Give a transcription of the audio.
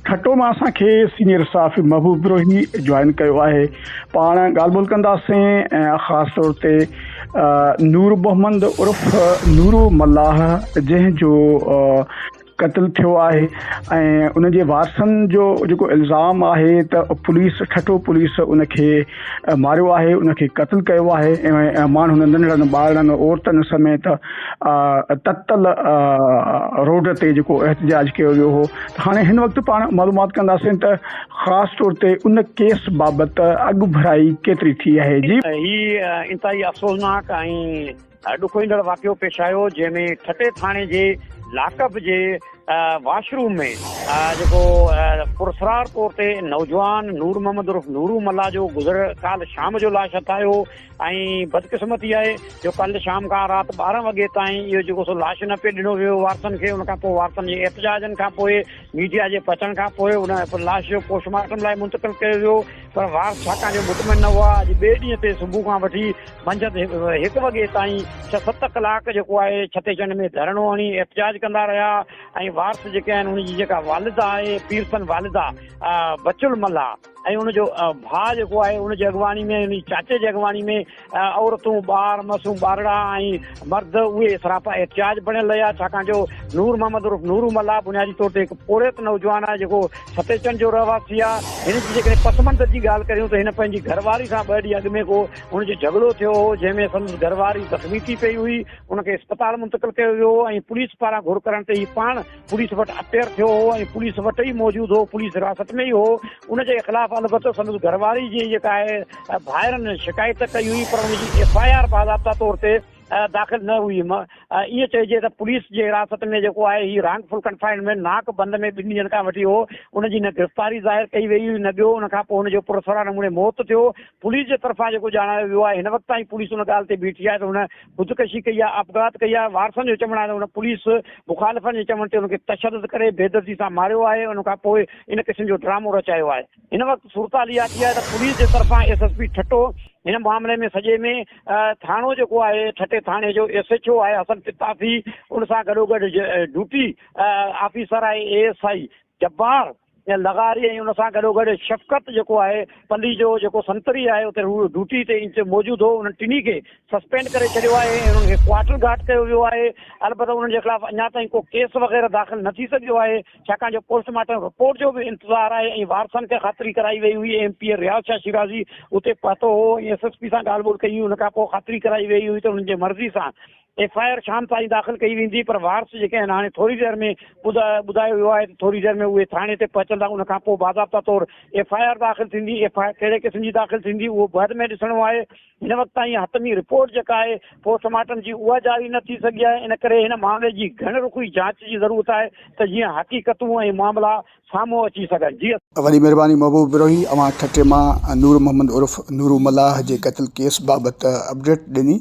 ठटो में असांखे senior staff महबूब Birohi join कयो आहे। पाण ॻाल्हि ॿोल कंदासीं ख़ासि तौर ते नूर मोहम्मद उर्फ़ नूरू मल्लाह जंहिंजो क़त्ल थियो आहे ऐं उनजे वारसनि जो जेको इल्ज़ाम आहे त पुलिस ठटो पुलिस उनखे मारियो आहे, उनखे क़त्ल कयो आहे ऐं माण्हुनि नंढड़नि ॿारनि औरतुनि समेत ततल रोड ते जेको एहतजाज कयो वियो हो। हाणे हिन वक़्तु पाण मालूमात कंदासीं त ख़ासि तौर ते उन केस बाबति अॻु भराई केतिरी थी आहे। जी हीअ इंतहाई अफ़सोसनाक ऐं ॾुखो ईंदड़ वाक़ियो पेश आयो जंहिंमें ठटे थाणे जे लाकअप जे वॉशरूम में जेको पुरसरार तौर ते नौजवान नूर मोहम्मद उर्फ़ नूरू मल्ला जो गुज़र काल शाम जो लाश हथायो ऐं बदकिस्मती आहे जो कल शाम खां राति 12 वॻे ताईं इहो जेको सो लाश न पियो ॾिनो वियो वारसनि खे। उन खां पोइ वारसनि जे एहतजाजनि खां पोइ मीडिया जे पचण खां पोइ उन लाश जो पोस्टमार्टम लाइ मुंतक़िल कयो वियो, पर वारस छाकाणि जो मुतमिन न हुआ। अॼु ॿिए ॾींहं ते सुबुह खां वठी मंझंदि 1 वॻे ताईं 6-7 कलाक जेको आहे छतेचंड में धरणो हणी एहतजाज कंदा रहिया ऐं वारस जेके आहिनि उनजी जेका वालिदा आहे पीरसन वालिदा बचुल मल्ला ऐं उनजो भाउ जेको आहे उनजी अॻुवाणी में उन चाचे जी अॻुवाणी में औरतूं ॿार मासूम ॿारड़ा ऐं मर्द उहे सरापा एहतजाज बणियल रहिया, छाकाणि जो नूर मोहम्मद उर्फ़ नूरू मल्ला बुनियादी तौर ते हिकु पोड़ियत नौजवान आहे जेको छतेचंद जो रहवासी आहे। हिन जी जेकॾहिं पसमंद जी ॻाल्हि करियूं त हिन पंहिंजी घरवारी सां 2 ॾींहं अॻु में को हुनजो झगड़ो थियो हो जंहिंमें संदसि घरवारी ज़ख़्मी थी पई हुई, उनखे इस्पताल मुंतक़िल कयो वियो ऐं पुलिस पारां घुर करण ते ही पाण पुलिस वटि अपेयर थियो हो ऐं पुलिस वटि ई मौजूदु हो, पुलिस हिरासत में ई हो। उनजे ख़िलाफ़ अलबत्ते संदसि घरवारी जी जेका आहे भाइरनि शिकायत कई हुई, पर उनजी FIR बाज़ाब्ता तौर ते दाख़िल न हुई। ईअं चइजे त पुलिस जे हिरासत में जेको आहे हीउ रांगफुल कंफाइनमेंट नाक बंद में 2 ॾींहंनि खां वठी हो, उनजी न गिरफ़्तारी ज़ाहिर कई वई हुई न ॿियो। उन खां पोइ हुनजो पुरसरा नमूने मौत थियो। पुलिस जे तरफ़ां जेको ॼाणायो वियो आहे हिन वक़्त ताईं पुलिस उन ॻाल्हि ते बीठी आहे त हुन ख़ुदकशी कई आहे, आपघात कई आहे। वारसनि जो चवणु आहे त हुन पुलिस मुखालिफ़नि जे चवण ते हुनखे तशदुद करे बेदर्दी सां मारियो आहे। उन खां पोइ इन क़िस्म जो ड्रामो रचायो आहे। हिन वक़्तु सूरताल इहा थी आहे त पुलिस जे तरफ़ां SSP ठटो हिन मामले में सॼे में थाणो जेको आहे ठटे थाणे जो SHO आहे हसन तिताफ़ी, उन सां गॾोगॾु ड्यूटी ऑफिसर आहे ASI जब्बार लगारी ऐं उन सां गॾोगॾु शफ़क़त जेको आहे पल्ली जो जेको संतरी आहे उते ड्यूटी ते मौजूदु हो। उन्हनि टिनी खे सस्पेंड करे छॾियो आहे ऐं उन्हनि खे क्वार्टर गार्ड कयो वियो आहे। अलबत्ते उन्हनि जे ख़िलाफ़ अञा ताईं को केस वग़ैरह दाख़िल न थी सघियो आहे, छाकाणि जो पोस्टमार्टम रिपोर्ट जो बि इंतज़ारु आहे ऐं वारसनि खे ख़ातिरी कराई वई हुई। MP रियाज़ शाह शिराज़ी उते पहुतो हो ऐं SSP सां ॻाल्हि ॿोल कई हुई। उन खां पोइ ख़ातिरी कराई वई हुई त उन्हनि जे मर्ज़ी सां FIR शाम ताईं दाख़िल कई वेंदी, पर वारस जेके आहिनि हाणे थोरी देरि में ॿुधायो वियो आहे त थोरी देरि में उहे थाणे ते पहुचंदा। उन खां पोइ बाज़ाब्ता तौरु FIR दाख़िल थींदी। FIR कहिड़े क़िस्म जी दाख़िल थींदी उहो बाद में ॾिसणो आहे। हिन वक़्त ताईं हतमी रिपोर्ट जेका आहे पोस्टमार्टम जी उहा जारी न थी सघी आहे। इन करे हिन मामले जी घण रुखी जांच जी ज़रूरत आहे त जीअं हक़ीक़तूं ऐं मामला साम्हूं अची सघनि। जी वॾी महिरबानी महबूब बिरोही, अवां ठटे मां नूर मोहम्मद उर्फ़ नूरू मल्लाह जे क़त्ल केस बाबति अपडेट ॾिनी।